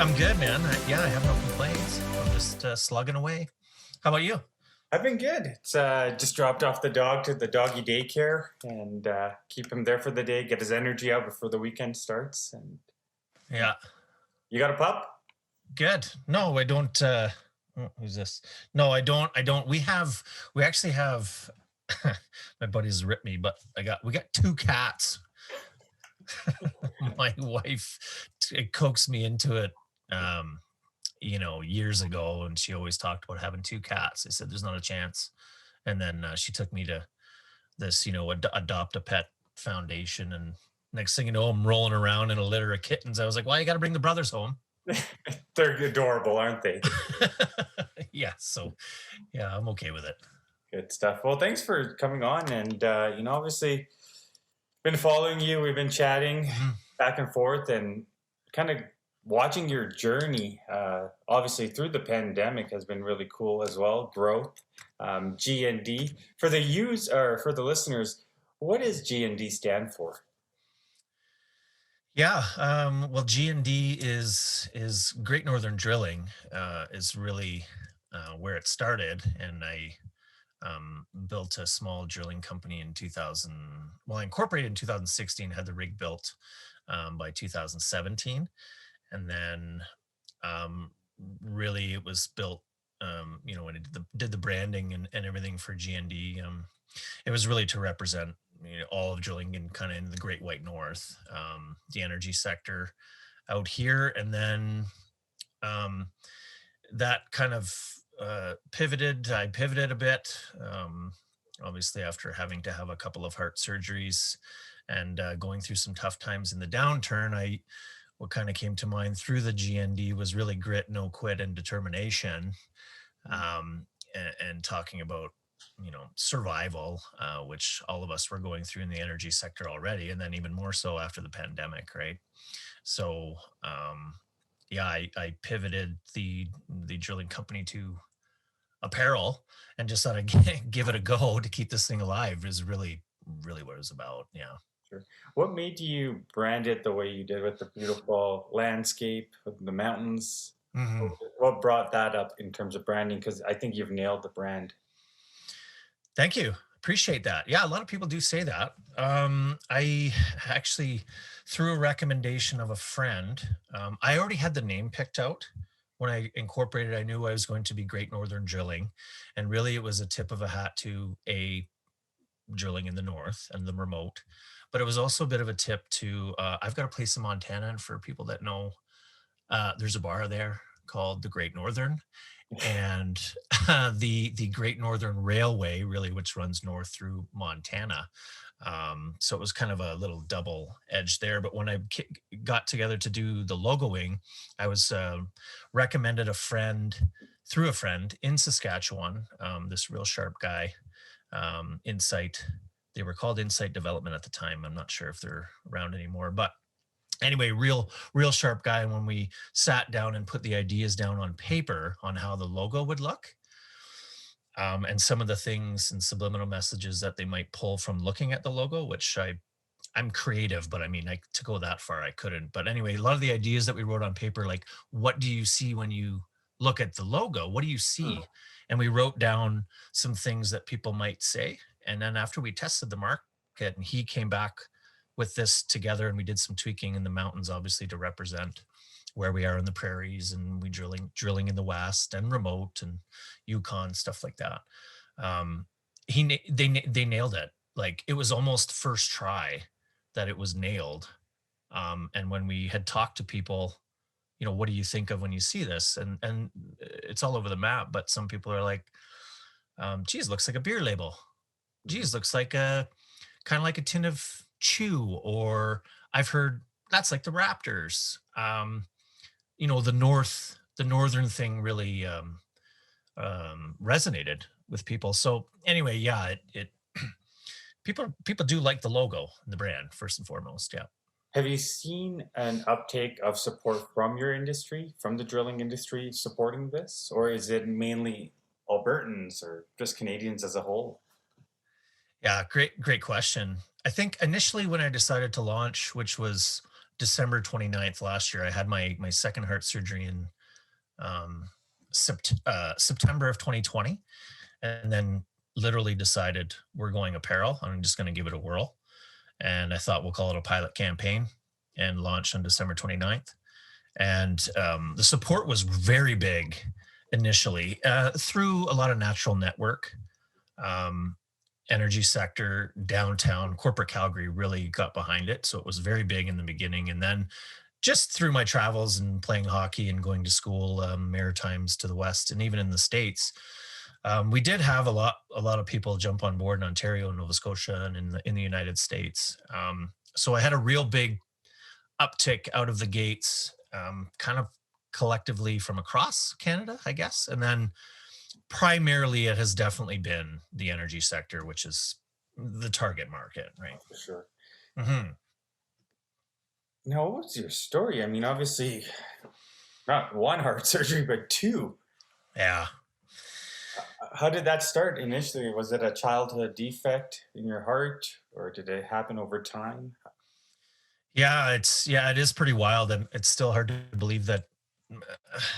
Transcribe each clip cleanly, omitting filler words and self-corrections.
I'm good, man. I have no complaints. I'm just slugging away. How about you? I've been good. It's just dropped off the dog to the doggy daycare and keep him there for the day, get his energy out before the weekend starts. And Yeah, you got a pup? good. No, I don't. Who's this? No, I don't. I don't. We actually have, my buddies ripped me, but we got two cats. My wife coaxed me into it, um, years ago, and she always talked about having two cats. I said, there's not a chance. And then she took me to this, adopt a pet foundation. And next thing you know, I'm rolling around in a litter of kittens. I was like, well, you got to bring the brothers home. They're adorable, aren't they? Yeah. So, yeah, I'm okay with it. Good stuff. Well, thanks for coming on. And, obviously, been following you. We've been chatting Mhm. back and forth and kind of watching your journey. Obviously, through the pandemic has been really cool as well. Growth, G&D. For the or for the listeners, what does G&D stand for? Yeah. Well, G&D is Great Northern Drilling, is really where it started. And I built a small drilling company in 2000. Well, I incorporated in 2016, had the rig built by 2017. And then um, really it was built, when it did the branding and everything for GND. It was really to represent, all of drilling in kind of in the Great White North, the energy sector out here. And then um, that kind of I pivoted a bit, obviously after having to have a couple of heart surgeries and going through some tough times in the downturn. What kind of came to mind through the GND was really grit, no quit, and determination, and talking about survival, which all of us were going through in the energy sector already, and then even more so after the pandemic, right? So yeah, I pivoted the drilling company to apparel and just sort of give it a go to keep this thing alive is really what it was about. Yeah. Sure. What made you brand it the way you did with the beautiful landscape, with the mountains? Mhm. What brought that up in terms of branding? Because I think you've nailed the brand. Thank you. Appreciate that. Yeah, a lot of people do say that. I actually, through a recommendation of a friend, I already had the name picked out. When I incorporated, I knew I was going to be Great Northern Drilling. And really, it was a tip of a hat to a drilling in the north and the remote. But it was also a bit of a tip to, I've got a place in Montana. And for people that know, there's a bar there called the Great Northern, and the Great Northern Railway, really, which runs north through Montana. So it was kind of a little double edge there. But when I got together to do the logoing, I was recommended a friend through a friend in Saskatchewan, this real sharp guy, Insight. They were called Insight Development at the time. I'm not sure if they're around anymore, but anyway, real sharp guy. And when we sat down and put the ideas down on paper on how the logo would look, and some of the things and subliminal messages that they might pull from looking at the logo, which I'm creative, but I mean, to go that far, I couldn't. But anyway, a lot of the ideas that we wrote on paper, like, what do you see when you look at the logo? What do you see? And we wrote down some things that people might say. And then after we tested the market, and he came back with this together, and we did some tweaking in the mountains, obviously to represent where we are in the prairies, and we drilling in the west and remote and Yukon, stuff like that. Um, they nailed it. Like, it was almost first try that it was nailed. And when we had talked to people, what do you think of when you see this? And it's all over the map, but some people are like, geez, looks like a beer label. Geez, looks like a kind of like a tin of chew. Or I've heard that's like the Raptors. The northern thing really resonated with people. So anyway, yeah, it people do like the logo and the brand first and foremost. Yeah. Have you seen an uptake of support from your industry, from the drilling industry supporting this? Or is it mainly Albertans or just Canadians as a whole? Yeah, great question. I think initially when I decided to launch, which was December 29th last year. I had my second heart surgery in um, September of 2020, and then literally decided we're going apparel. I'm just going to give it a whirl. And I thought we'll call it a pilot campaign and launch on December 29th. And the support was very big initially through a lot of natural network. Um, Energy sector, downtown, corporate Calgary really got behind it. So it was very big in the beginning. And then just through my travels and playing hockey and going to school, Maritimes to the west, and even in the States, we did have a lot of people jump on board in Ontario, Nova Scotia, and in the United States. So I had a real big uptick out of the gates, kind of collectively from across Canada, I guess. And then primarily it has definitely been the energy sector, which is the target market, right? For sure. Hmm. Now, what was your story? I mean, obviously, not one heart surgery, but two. Yeah. How did that start initially? Was it a childhood defect in your heart, or did it happen over time? Yeah, it is pretty wild, and it's still hard to believe that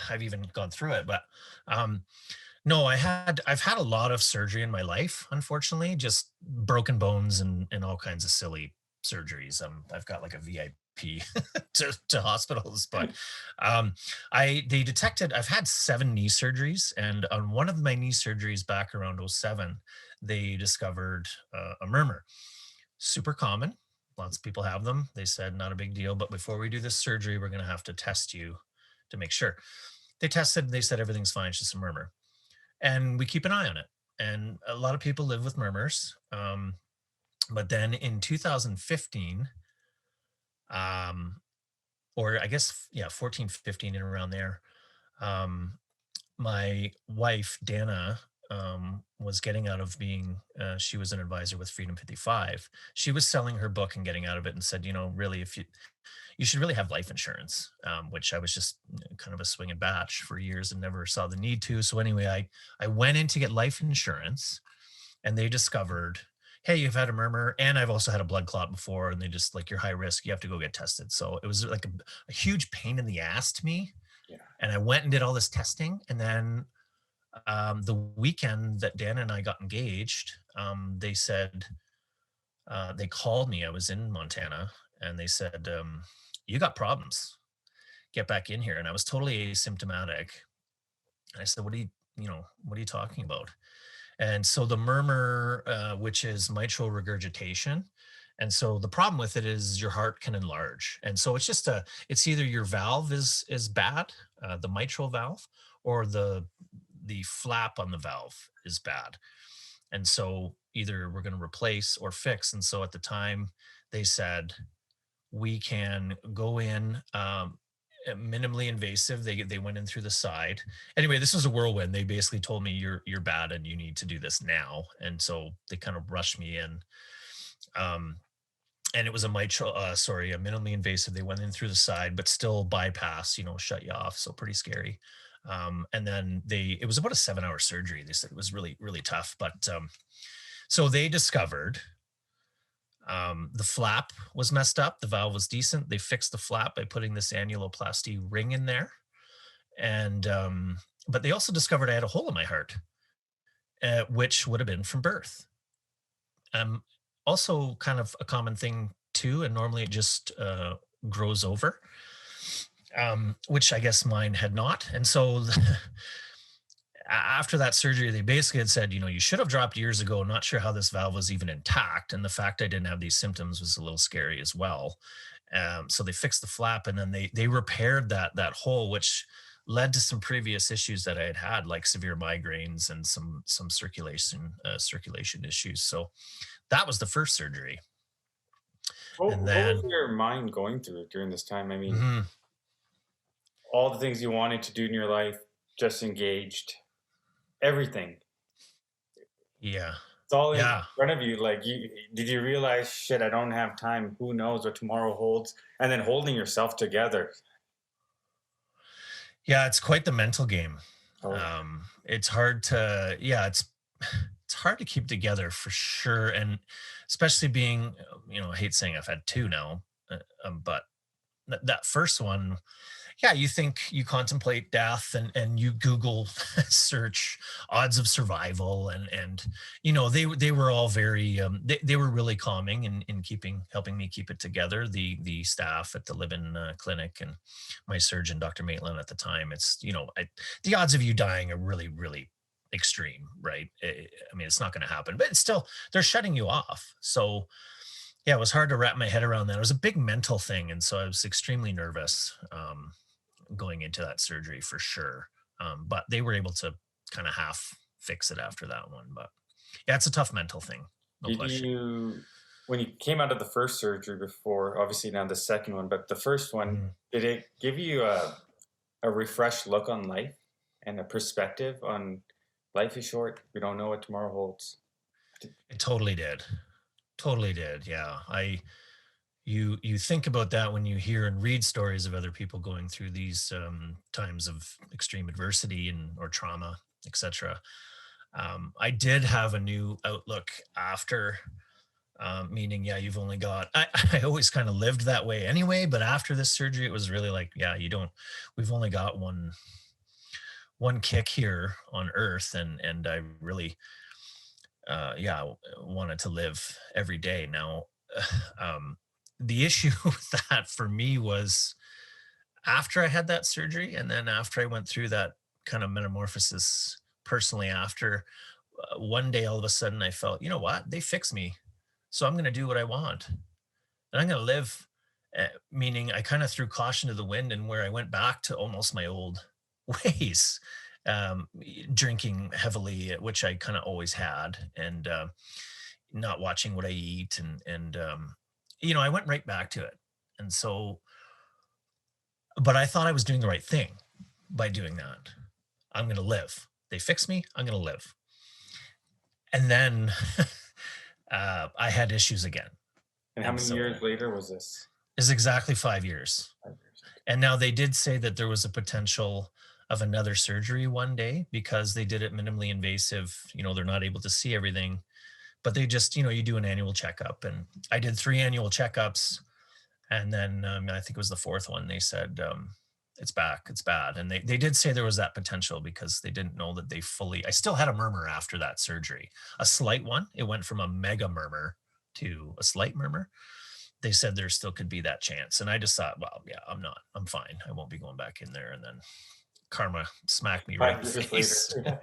I've even gone through it. But um, no, I've had a lot of surgery in my life, unfortunately, just broken bones and all kinds of silly surgeries. I've got like a VIP to hospitals, but um, I they detected I've had 7 knee surgeries, and on one of my knee surgeries back around '07, they discovered a murmur. Super common. Lots of people have them. They said not a big deal, but before we do this surgery, we're going to have to test you to make sure. They tested, they said everything's fine, it's just a murmur, and we keep an eye on it. And a lot of people live with murmurs. But then in 2015, um, or I guess, yeah, 14, 15, and around there, um, my wife, Dana, was getting out of being, she was an advisor with Freedom 55. She was selling her book and getting out of it and said, really, if you should really have life insurance, which I was just kind of a swinging batch for years and never saw the need to. So anyway, I went in to get life insurance, and they discovered, hey, you've had a murmur, and I've also had a blood clot before, and they just like, you're high risk, you have to go get tested. So it was like a huge pain in the ass to me. Yeah. And I went and did all this testing, and then the weekend that Dan and I got engaged, they said, they called me. I was in Montana, and they said, "You got problems. Get back in here." And I was totally asymptomatic. And I said, what are you talking about?" And so the murmur, which is mitral regurgitation. And so the problem with it is your heart can enlarge. And so it's either your valve is bad, the mitral valve, or the flap on the valve is bad. And so either we're going to replace or fix. And so at the time they said, we can go in, minimally invasive. They went in through the side. Anyway, this was a whirlwind. They basically told me, you're bad and you need to do this now. And so they kind of rushed me in. Um, and it was a minimally invasive. They went in through the side, but still bypass, shut you off. So pretty scary. And then it was about a 7-hour surgery. They said it was really, really tough. But so they discovered, the flap was messed up. The valve was decent. They fixed the flap by putting this annuloplasty ring in there. And, but they also discovered I had a hole in my heart, which would have been from birth. Also kind of a common thing too. And normally it just grows over, which I guess mine had not. And so after that surgery, they basically had said, you should have dropped years ago. Not sure how this valve was even intact. And the fact I didn't have these symptoms was a little scary as well. So they fixed the flap, and then they repaired that hole, which led to some previous issues that I had, like severe migraines and some circulation issues. So that was the first surgery. And What was then your mind going through during this time? I mean, mhm, all the things you wanted to do in your life, just engaged, everything. yeah. It's all in Yeah. front of you. Like, did you realize, shit, I don't have time. Who knows what tomorrow holds? And then holding yourself together. Yeah, it's quite the mental game. Oh, yeah. It's hard to, yeah, it's hard to keep together for sure, and especially being, I hate saying I've had two now, but that first one, yeah, you think you contemplate death, and you Google search odds of survival, and they were all very they were really calming in keeping helping me keep it together. The staff at the live-in clinic and my surgeon, Dr. Maitland at the time. It's the odds of you dying are really really extreme, right? I mean, it's not going to happen, but it's still they're shutting you off. So yeah, it was hard to wrap my head around that. It was a big mental thing, and so I was extremely nervous. Going into that surgery for sure. But they were able to kind of half fix it after that one. But yeah, it's a tough mental thing, no Did question. you, when you came out of the first surgery before, obviously now the second one, but the first one, Mhm. did it give you a refreshed look on life and a perspective on life is short? We don't know what tomorrow holds. It totally did. Totally did. Yeah. You think about that when you hear and read stories of other people going through these times of extreme adversity and or trauma, etc. I did have a new outlook after. Meaning, yeah, you've only got. I always kind of lived that way anyway, but after this surgery, it was really like, yeah, you don't. We've only got one kick here on Earth, and I really, yeah, wanted to live every day. Now, the issue with that for me was after I had that surgery, and then after I went through that kind of metamorphosis personally after, one day all of a sudden I felt, you know what, they fixed me, so I'm going to do what I want and I'm going to live. Meaning, I kind of threw caution to the wind, and where I went back to almost my old ways, drinking heavily, which I kind of always had, and not watching what I eat, and I went right back to it. And so, but I thought I was doing the right thing by doing that. I'm going to live. They fix me. I'm going to live. And then I had issues again, And how and many so years later was this? is exactly 5 years. 5 years. Okay. And now they did say that there was a potential of another surgery one day because they did it minimally invasive. They're not able to see everything, but they just, you do an annual checkup. And I did 3 annual checkups. And then I think it was the fourth one. They said, it's back, it's bad. And they did say there was that potential because they didn't know that I still had a murmur after that surgery, a slight one. It went from a mega murmur to a slight murmur. They said there still could be that chance. And I just thought, well, yeah, I'm fine. I won't be going back in there. And then karma smacked me right in Five the years later. face. Yeah.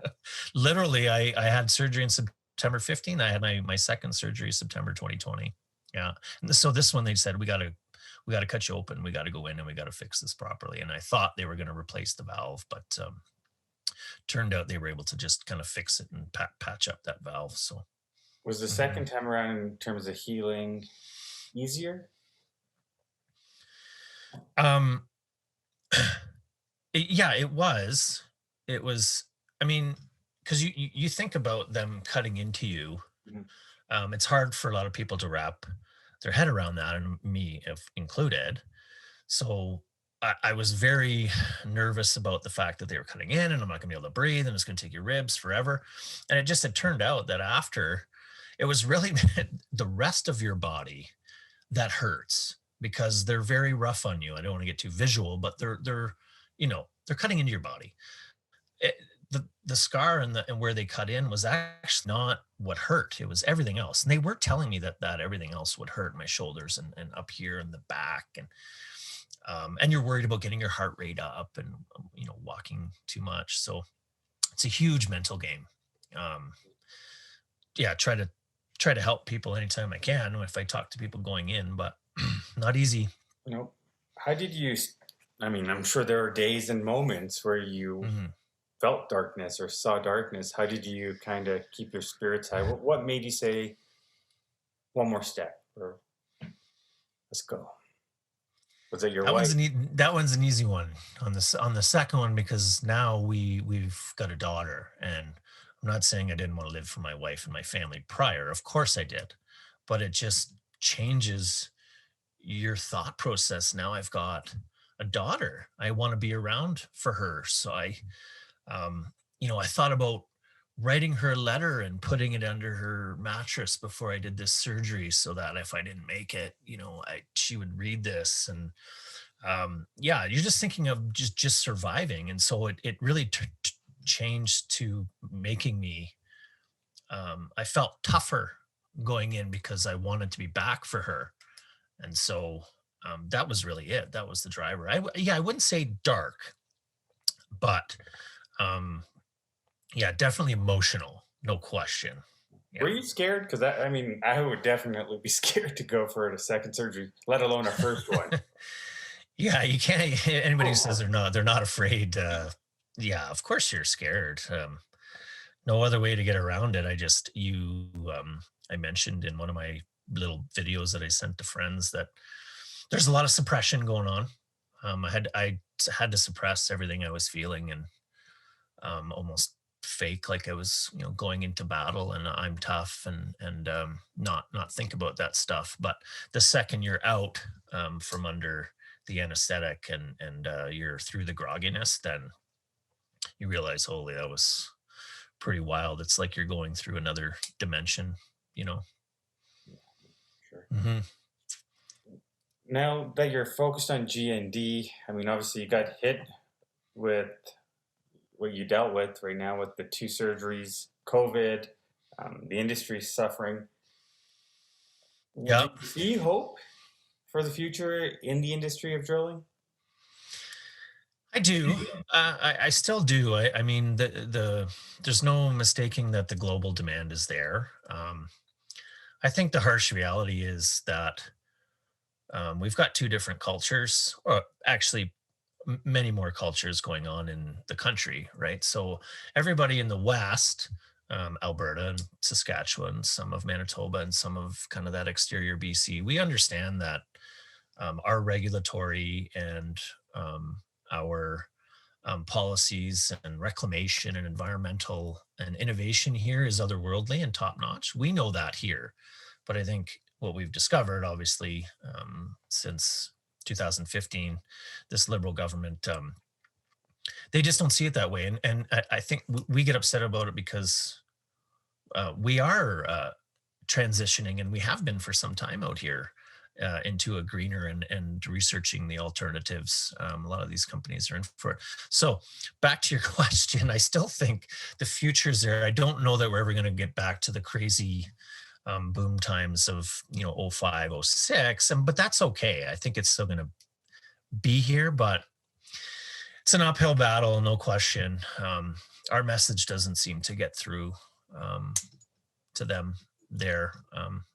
Literally, I had surgery in September 15. I had my second surgery September 2020. Yeah. And so this one, they said, we got to cut you open. We got to go in and we got to fix this properly. And I thought they were going to replace the valve, but turned out they were able to just kind of fix it and patch up that valve. So, Was the mhm. second time around in terms of healing easier? um, yeah, it was. It was. I mean, because you think about them cutting into you. Mhm. It's hard for a lot of people to wrap their head around that, and me if included. So I was very nervous about the fact that they were cutting in, and I'm not going to be able to breathe, and it's going to take your ribs forever. And it just had turned out that after, it was really the rest of your body that hurts because they're very rough on you. I don't want to get too visual, but they're cutting into your body. It, the scar and where they cut in was actually not what hurt. It was everything else. And they were telling me that everything else would hurt, my shoulders and up here in the back, and you're worried about getting your heart rate up and walking too much. So it's a huge mental game. Um, yeah, try to help people anytime I can if I talk to people going in, but not easy. You know, how did you? I mean, I'm sure there are days and moments where you Mhm. felt darkness or saw darkness. How did you kind of keep your spirits high? What made you say one more step or let's go? Was it your wife? That one's an easy one on the second one because now we've got a daughter, and I'm not saying I didn't want to live for my wife and my family prior. Of course I did, but it just changes your thought process. Now I've got a daughter. I want to be around for her. So I thought about writing her a letter and putting it under her mattress before I did this surgery so that if I didn't make it, she would read this. And Yeah, you're just thinking of just surviving, and so it really changed to making me. I felt tougher going in because I wanted to be back for her, and so that was really it. That was the driver. Yeah, I wouldn't say dark, but um, yeah, definitely emotional, no question. Were Yeah. you scared? Because I mean, I would definitely be scared to go for a second surgery, let alone a first one. Yeah, you can't. Anybody who says they're not afraid. Yeah, of course you're scared. No other way to get around it. I mentioned in one of my little videos that I sent to friends that there's a lot of suppression going on. I had to suppress everything I was feeling and almost fake like I was, going into battle and I'm tough and not think about that stuff. But the second you're out from under the anesthetic and you're through the grogginess, then you realize, holy, that was pretty wild. It's like you're going through another dimension, you know. Sure. Hmm. Now that you're focused on G&D, I mean, obviously you got hit with what you dealt with right now with the two surgeries, COVID, the industry suffering. Do Yeah, you see hope for the future in the industry of drilling? I do. I still do. I mean, there's no mistaking that the global demand is there. I think the harsh reality is that we've got two different cultures, or actually many more cultures going on in the country, right? So everybody in the West, Alberta and Saskatchewan, some of Manitoba, and some of kind of that exterior BC, we understand that our regulatory and our policies and reclamation and environmental and innovation here is otherworldly and top notch. We know that here. But I think what we've discovered, obviously, since 2015, this liberal government, they just don't see it that way. And I think we get upset about it because we are transitioning, and we have been for some time out here into a greener and researching the alternatives. A lot of these companies are in for it. So back to your question, I still think the future's there. I don't know that we're ever going to get back to the crazy boom times of '05, '06, but that's okay. I think it's still going to be here, but it's an uphill battle, no question. Our message doesn't seem to get through um, to them there.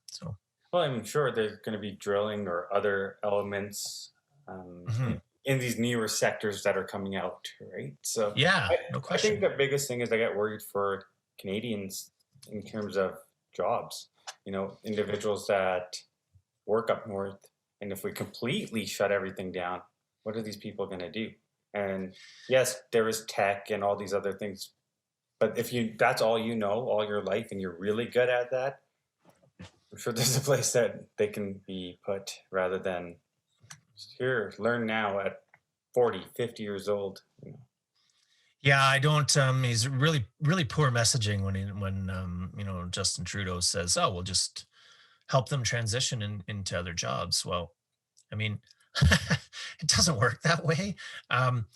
So. Well, I'm sure there's going to be drilling or other elements Mhm. in these newer sectors that are coming out, right? So Yeah, I, no I think question. the biggest thing is I get worried for Canadians in terms of jobs, individuals that work up north. And if we completely shut everything down, what are these people going to do? And yes, there is tech and all these other things, but if that's all you know all your life and you're really good at that, I'm sure there's a place that they can be put rather than here, learn now at 40, 50 years old. Yeah, I don't. He's really, really poor messaging when Justin Trudeau says, "Oh, we'll just help them transition into other jobs." Well, I mean, it doesn't work that way. Um,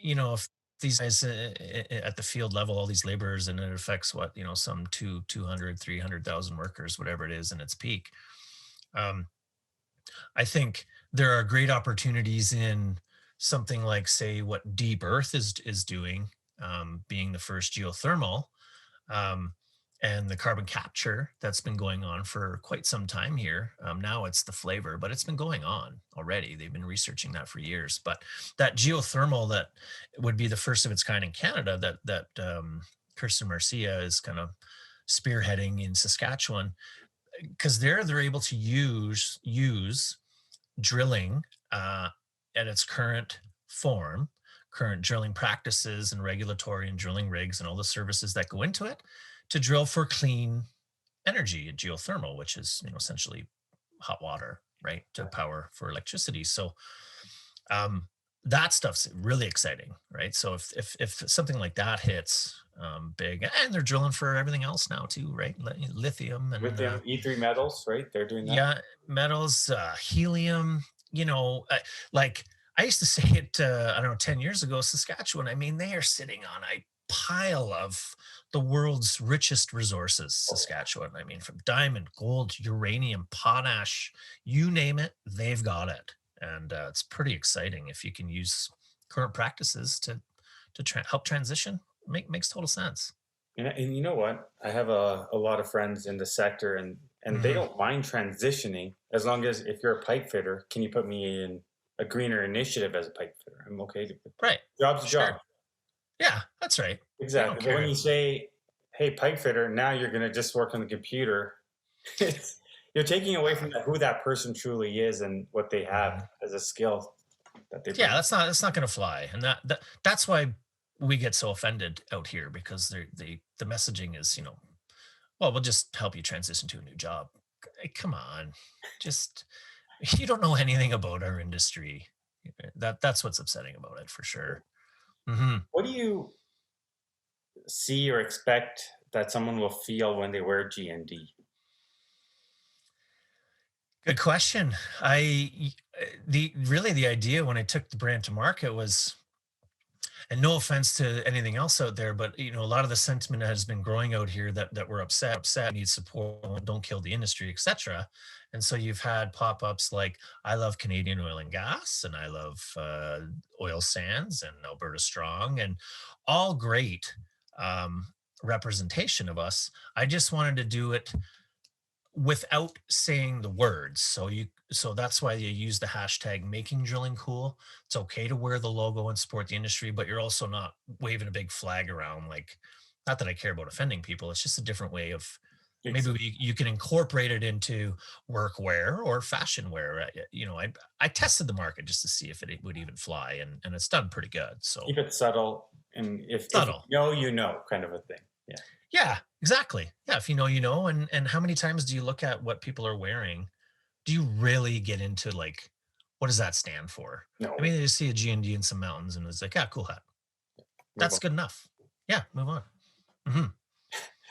if these guys at the field level, all these laborers, and it affects what some 200, 300,000 workers, whatever it is, in its peak. Um, I think there are great opportunities in something like, say, what Deep Earth is doing, being the first geothermal, um, and the carbon capture that's been going on for quite some time here. Now it's the flavor, but it's been going on already. They've been researching that for years. But that geothermal that would be the first of its kind in Canada, that Kirsten Marcia is kind of spearheading in Saskatchewan, because they're able to use drilling at its current form, current drilling practices and regulatory and drilling rigs and all the services that go into it to drill for clean energy and geothermal, which is essentially hot water, right, to power for electricity. So um, that stuff's really exciting, right? So if something like that hits big, and they're drilling for everything else now too, right? Lithium and Lithium, E3 metals, right? They're doing that. yeah, metals, helium, like I used to say it, I don't know, 10 years ago, Saskatchewan, I mean, they are sitting on a pile of the world's richest resources, Saskatchewan. I mean, from diamond, gold, uranium, potash, you name it, they've got it. And it's pretty exciting if you can use current practices to help transition. Makes total sense. And you know what? I have a lot of friends in the sector, and they Hmm. don't mind transitioning as long as if you're a pipe fitter, can you put me in a greener initiative as a pipe fitter? I'm okay with that. Right. Job's a Sure. job. Yeah, that's right. They don't Exactly. But when care. you say, hey, pipe fitter, now you're going to just work on the computer, it's, you're taking away from who that person truly is and what they have Mhm. as a skill that they Yeah, bring. that's not going to fly, and that's why we get so offended out here because the messaging is, well, we'll just help you transition to a new job. Come on, just you don't know anything about our industry. That's what's upsetting about it for sure. Hmm. What do you see or expect that someone will feel when they wear GND? Good question. The really the idea when I took the brand to market was, and no offense to anything else out there, but a lot of the sentiment has been growing out here that we're upset, need support, don't kill the industry, etc. And so you've had pop-ups like I love Canadian oil and gas, and I love oil sands and Alberta Strong, and all great um, representation of us. I just wanted to do it without saying the words. So that's why you use the hashtag making drilling cool. It's okay to wear the logo and support the industry, but you're also not waving a big flag around. Like, not that I care about offending people. It's just a different way of maybe you can incorporate it into workwear or fashion wear. I tested the market just to see if it would even fly, and it's done pretty good. So Keep it subtle, and if you subtle. know, you know, kind of a thing. Yeah. Yeah, exactly. Yeah, if you know, you know. And how many times do you look at what people are wearing? Do you really get into like what does that stand for? I No, mean, they just see a G&D in some mountains and it's like, yeah, cool hat. move That's on. good enough. Yeah, move on. Hmm.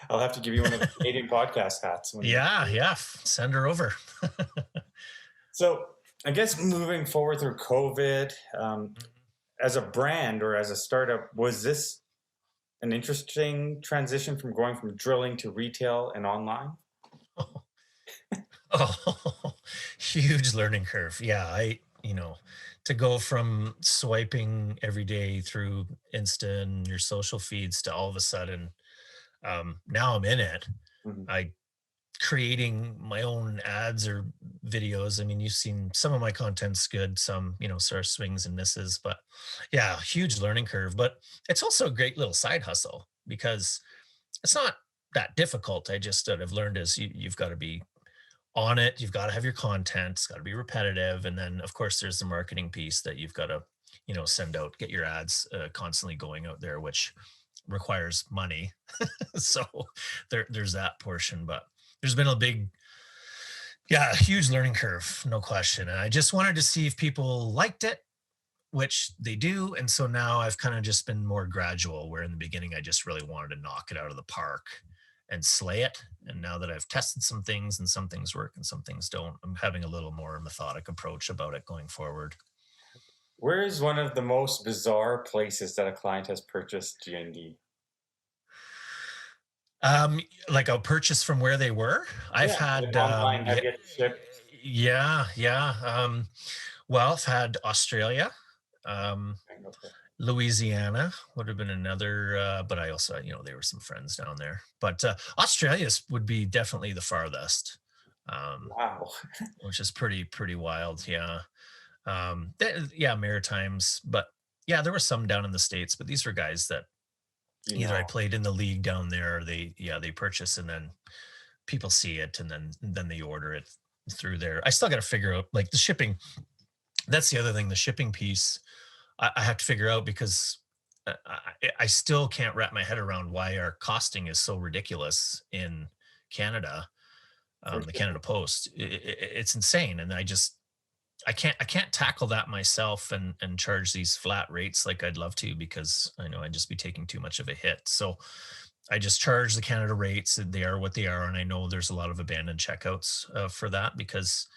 I'll have to give you one of the Canadian podcast hats when you. Yeah, yeah. Send her over. So I guess moving forward through COVID, as a brand or as a startup, was this an interesting transition from going from drilling to retail and online? Oh, huge learning curve. Yeah, to go from swiping every day through Insta and your social feeds to all of a sudden, now I'm in it. Mhm. I creating my own ads or videos. I mean, you've seen some of my content's good, some, sort of swings and misses, but yeah, huge learning curve. But it's also a great little side hustle because it's not that difficult. I just I've learned is you've got to be on it. You've got to have your content. It's got to be repetitive. And then of course there's the marketing piece that you've got to, send out, get your ads constantly going out there, which requires money. So there's that portion, but there's been a big, yeah, a huge learning curve, no question. And I just wanted to see if people liked it, which they do. And so now I've kind of just been more gradual, where in the beginning I just really wanted to knock it out of the park and slay it. And now that I've tested some things and some things work and some things don't, I'm having a little more methodic approach about it going forward. Where is one of the most bizarre places that a client has purchased GND? Um, like a purchase from where they were. I've Yeah, like had, online, yeah, have you had it shipped? yeah, yeah. Well, I've had Australia, um, Okay. Louisiana would have been another, but I also, there were some friends down there. But Australia's would be definitely the farthest, um, Wow. which is pretty wild. Yeah, yeah, Maritimes, but yeah, there were some down in the States, but these were guys that You either I know, played in the league down there, or they purchase and then people see it and then they order it through there. I still got to figure out like the shipping. That's the other thing, the shipping piece. I have to figure out because I still can't wrap my head around why our costing is so ridiculous in Canada. for The sure. Canada Post, it's insane, and I can't tackle that myself and charge these flat rates like I'd love to, because I know I'd just be taking too much of a hit. So I just charge the Canada rates. They are what they are, and I know there's a lot of abandoned checkouts for that because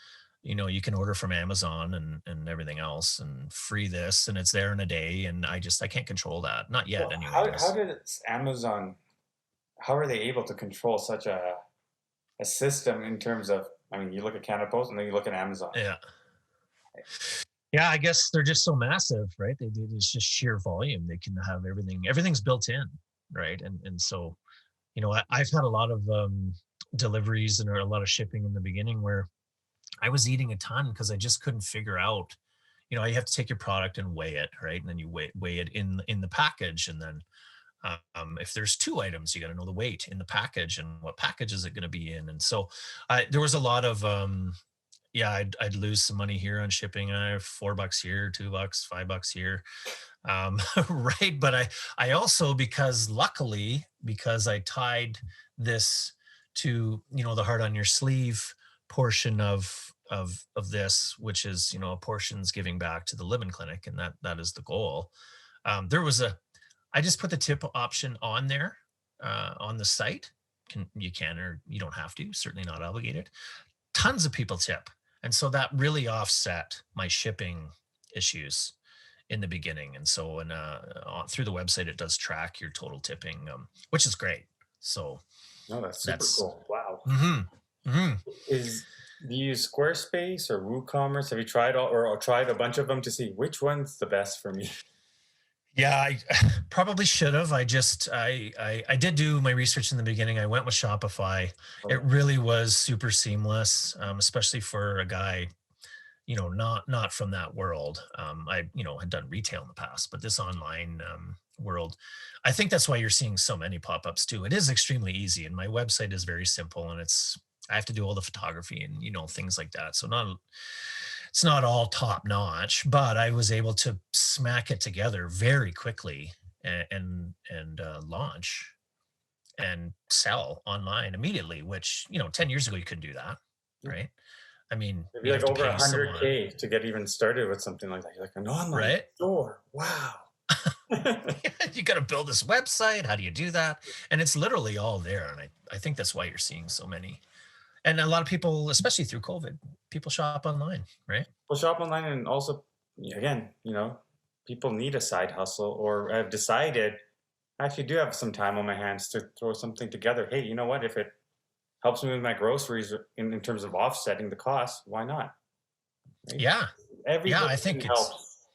you can order from Amazon and everything else and free this and it's there in a day. And I can't control that. Not yet, Well, how anyways. did Amazon, how are they able to control such a system in terms of, I mean, you look at Canada Post and then you look at Amazon. Yeah. Yeah, I guess they're just so massive, right? It's just sheer volume. They can have everything. Everything's built in, right? And so I've had a lot of deliveries and a lot of shipping in the beginning where I was eating a ton because I just couldn't figure out. You have to take your product and weigh it, right? And then you weigh it in the package, and then if there's two items, you got to know the weight in the package and what package is it going to be in. And so there was a lot of yeah, I'd lose some money here on shipping. I have $4 here, $2, $5 here, right? But I also, because luckily, because I tied this to the heart on your sleeve portion of this, which is a portion's giving back to the Living Clinic, and that is the goal. There was a I just put the tip option on there on the site. You can or you don't have to. Certainly not obligated. Tons of people tip, and so that really offset my shipping issues in the beginning. And so through the website, it does track your total tipping, which is great. So No, that's super that's cool. Wow. hmm hmm Is Do you use Squarespace or WooCommerce? Have you tried all or tried a bunch of them to see which one's the best for me? Yeah, I probably should have. I did do my research in the beginning. I went with Shopify. It Okay. really was super seamless, especially for a guy, not from that world. I had done retail in the past, but this online world, I think that's why you're seeing so many pop-ups too. It is extremely easy, and my website is very simple, and I have to do all the photography and things like that. So not it's not all top notch, but I was able to smack it together very quickly and launch and sell online immediately, which 10 years ago you couldn't do that, right? I mean, Maybe you'd like have to over pay someone, 100K to get even started with something like that. You're like an online right? store. Wow. You got to build this website. How do you do that? And it's literally all there. And I think that's why you're seeing so many. And a lot of people, especially through COVID, people shop online, right? Well, shop online, and also, again, people need a side hustle or have decided, I actually do have some time on my hands to throw something together. Hey, you know what? If it helps me with my groceries in terms of offsetting the cost, why not? Right? Yeah. Every Yeah. little I thing think helps.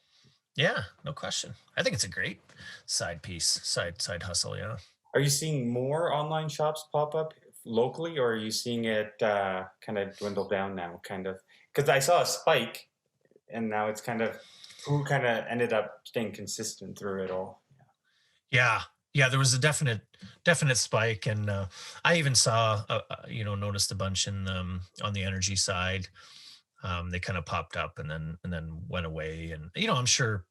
yeah, no question. I think it's a great side piece, side hustle. Yeah. Are you seeing more online shops pop up locally, or are you seeing it kind of dwindle down now? Kind of, because I saw a spike, and now it's kind of who kind of ended up staying consistent through it all. Yeah. Yeah. There was a definite spike. And I even saw, noticed a bunch on the energy side. They kind of popped up and then went away. And, I'm sure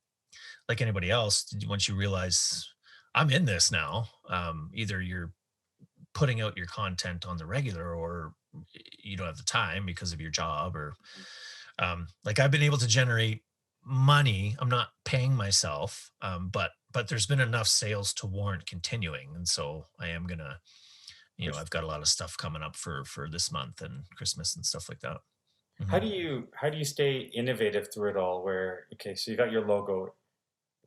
like anybody else, once you realize I'm in this now, either you're putting out your content on the regular or you don't have the time because of your job or like I've been able to generate money. I'm not paying myself, but there's been enough sales to warrant continuing, and so I am gonna. I've got a lot of stuff coming up for this month and Christmas and stuff like that. How hmm do you stay innovative through it all? Where, okay, so you got your logo,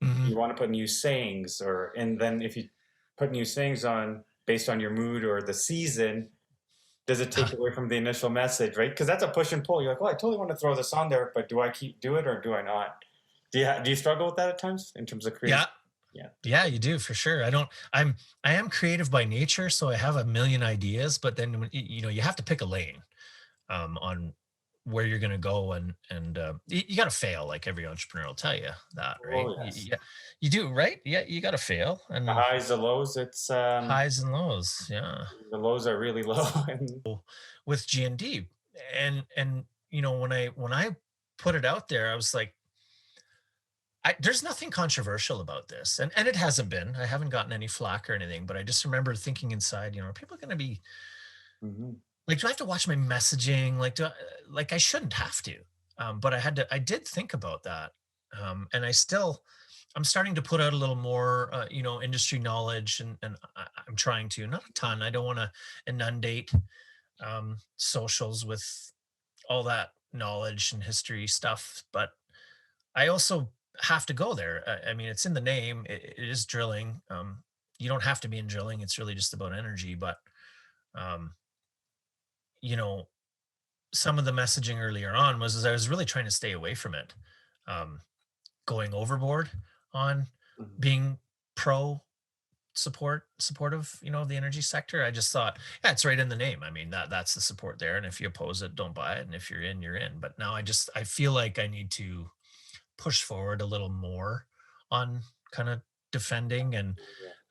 hmm you want to put new sayings, or and then if you put new sayings on based on your mood or the season, does it take away from the initial message, right? Because that's a push and pull. You're like, oh, I totally want to throw this on there, but do I do it or do I not? Do you struggle with that at times in terms of creating? Yeah, Yeah. yeah, you do for sure. I am creative by nature, so I have a million ideas. But then you have to pick a lane on where you're going to go and you got to fail like every entrepreneur will tell you that, right? Oh yes. You do, right? Yeah, you got to fail The and highs, the lows. It's highs and lows. Yeah. the lows are really low, and With G&D. And when I put it out there, I was like, there's nothing controversial about this. And it hasn't been. I haven't gotten any flack or anything, but I just remember thinking inside, are people going to be Mhm. like, do I have to watch my messaging? Like, like I shouldn't have to. But I did think about that. And I'm starting to put out a little more, industry knowledge and I'm trying to, not a ton. I don't want to inundate socials with all that knowledge and history stuff, but I also have to go there. I mean, it's in the name. It is drilling. You don't have to be in drilling. It's really just about energy. But um, you know, some of the messaging earlier on was I was really trying to stay away from it, um, going overboard on Mhm. being pro supportive, of the energy sector. I just thought, yeah, it's right in the name. I mean, that's the support there. And if you oppose it, don't buy it. And if you're in, you're in. But now I feel like I need to push forward a little more on kind of defending and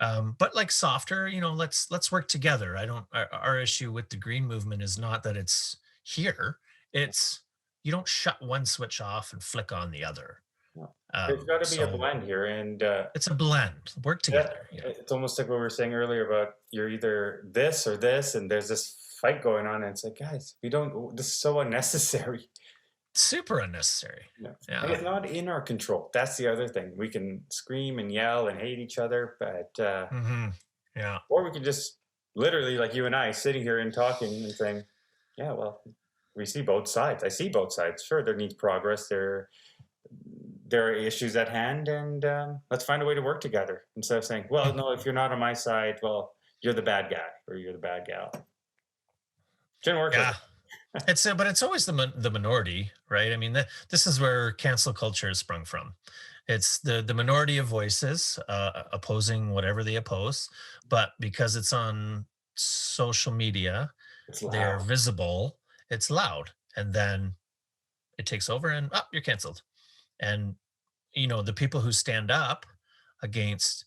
Yeah. but like softer, let's work together. I don't our issue with the green movement is not that it's here. It's you don't shut one switch off and flick on the other. Yeah. There's got to be a So blend here, and it's a blend. Work yeah, together. Yeah. it's almost like what we were saying earlier about you're either this or this, and there's this fight going on, and it's like, guys, we don't. This is so unnecessary. Super unnecessary. No. And Yeah. it's not in our control. That's the other thing. We can scream and yell and hate each other, but Hmm. Yeah. or we can just literally, like you and I, sitting here and talking and saying, "Yeah, well, we see both sides. I see both sides. Sure, there needs progress. There are issues at hand, and let's find a way to work together instead of saying, well, no, if you're not on my side, well, you're the bad guy or you're the bad gal." Shouldn't work like Yeah. But it's always the minority, right? I mean, this is where cancel culture has sprung from. It's the minority of voices opposing whatever they oppose, but because it's on social media, it's they're loud. visible. It's loud, and then it takes over, and you're canceled. And the people who stand up against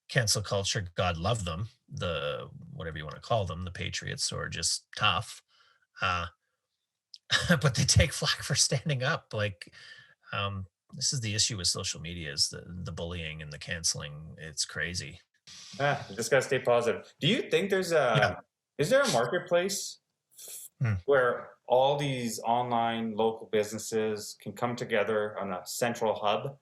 cancel culture, God love them, the whatever you want to call them, the patriots or just tough. Uh, but they take flack for standing up. Like, this is the issue with social media is the bullying and the canceling. It's crazy. You just gotta stay positive. Do you think there's Yeah. a is there a marketplace Hmm. where all these online local businesses can come together on a central hub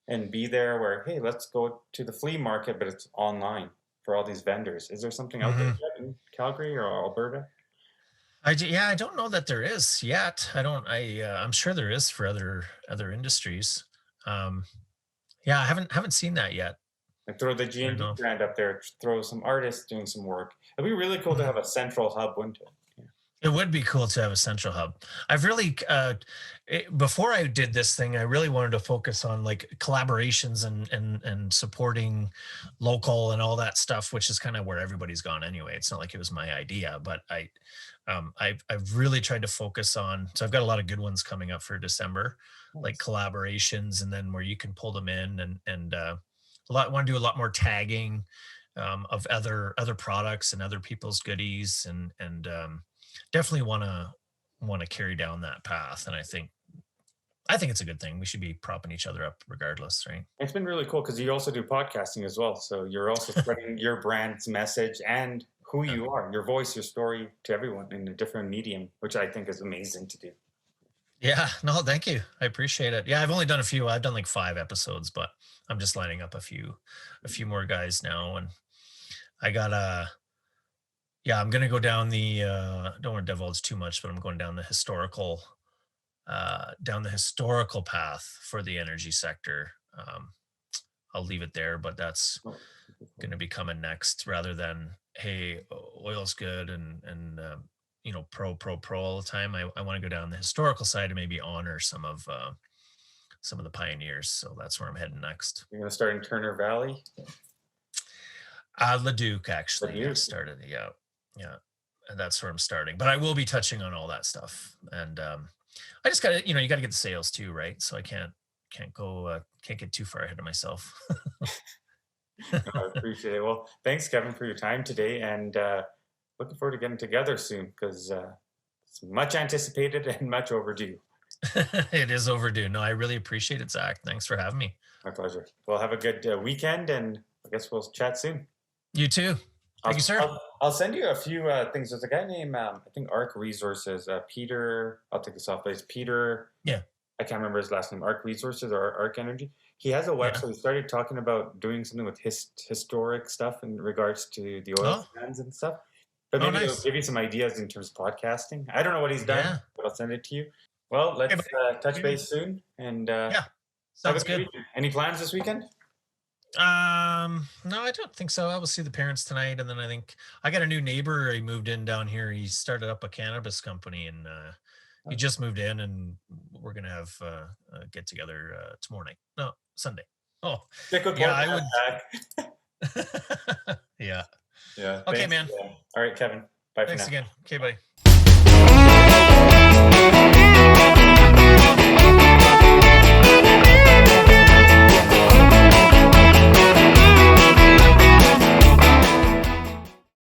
and be there where, hey, let's go to the flea market, but it's online for all these vendors? Is there something out there Hmm. yet in Calgary or Alberta? Yeah, I don't know that there is yet. I don't. I'm sure there is for other industries. Um, yeah, I haven't seen that yet. Like throw the I don't G&D know. brand up there, throw some artists doing some work. It'd be really cool to have a central hub, wouldn't it? Yeah. It would be cool to have a central hub. I've really, before I did this thing, I really wanted to focus on like collaborations and supporting local and all that stuff, which is kind of where everybody's gone anyway. It's not like it was my idea, but I've really tried to focus on. So I've got a lot of good ones coming up for December, like Nice. collaborations, and then where you can pull them in and a lot want to do a lot more tagging of other products and other people's goodies and definitely want to carry down that path. And I think it's a good thing. We should be propping each other up regardless, right? It's been really cool because you also do podcasting as well. So you're also spreading your brand's message and who Yeah. you are, your voice, your story to everyone in a different medium, which I think is amazing to do. Yeah, no, thank you. I appreciate it. Yeah, I've only done a few. I've done like 5 episodes, but I'm just lining up a few more guys now. And I got yeah, I'm gonna go down the don't want to divulge too much, but I'm going down the historical path for the energy sector. I'll leave it there, but that's Oh, going to be coming next rather than, hey, oil's good and pro all the time. I want to go down the historical side and maybe honor some of the pioneers. So that's where I'm heading next. you're going to start in Turner Valley? Leduc But actually, yeah, you, started. Yeah. Yeah. And that's where I'm starting, but I will be touching on all that stuff. And I just gotta, you got to get the sales too, right? So I can't get too far ahead of myself. I appreciate it. Well, thanks, Kevin, for your time today. And looking forward to getting together soon because it's much anticipated and much overdue. It is overdue. No, I really appreciate it, Zach. Thanks for having me. My pleasure. Well, have a good weekend, and I guess we'll chat soon. You too. Thank you, sir. I'll send you a few things. There's a guy named I think Arc Resources, Peter. I'll take this off, but it's Peter. Yeah. I can't remember his last name. Arc Resources or Arc Energy. He has a Yeah. website. He started talking about doing something with historic stuff in regards to the oil Oh, sands and stuff. But oh, maybe it'll nice. give you some ideas in terms of podcasting. I don't know what he's done, Yeah. but I'll send it to you. Well, Okay, let's buddy. touch Maybe. base soon, and Yeah, have a sounds good good. weekend. Any plans this weekend? No, I don't think so. I will see the parents tonight, and then I think I got a new neighbor. He moved in down here. He started up a cannabis company, and he Oh, just moved in, and we're gonna have a get together tomorrow night. No, Sunday. Oh, stick with yeah, what we I would. have back. Yeah. Yeah, Okay, thanks man. again. All right, Kevin. Bye for Thanks now. again. Okay, buddy.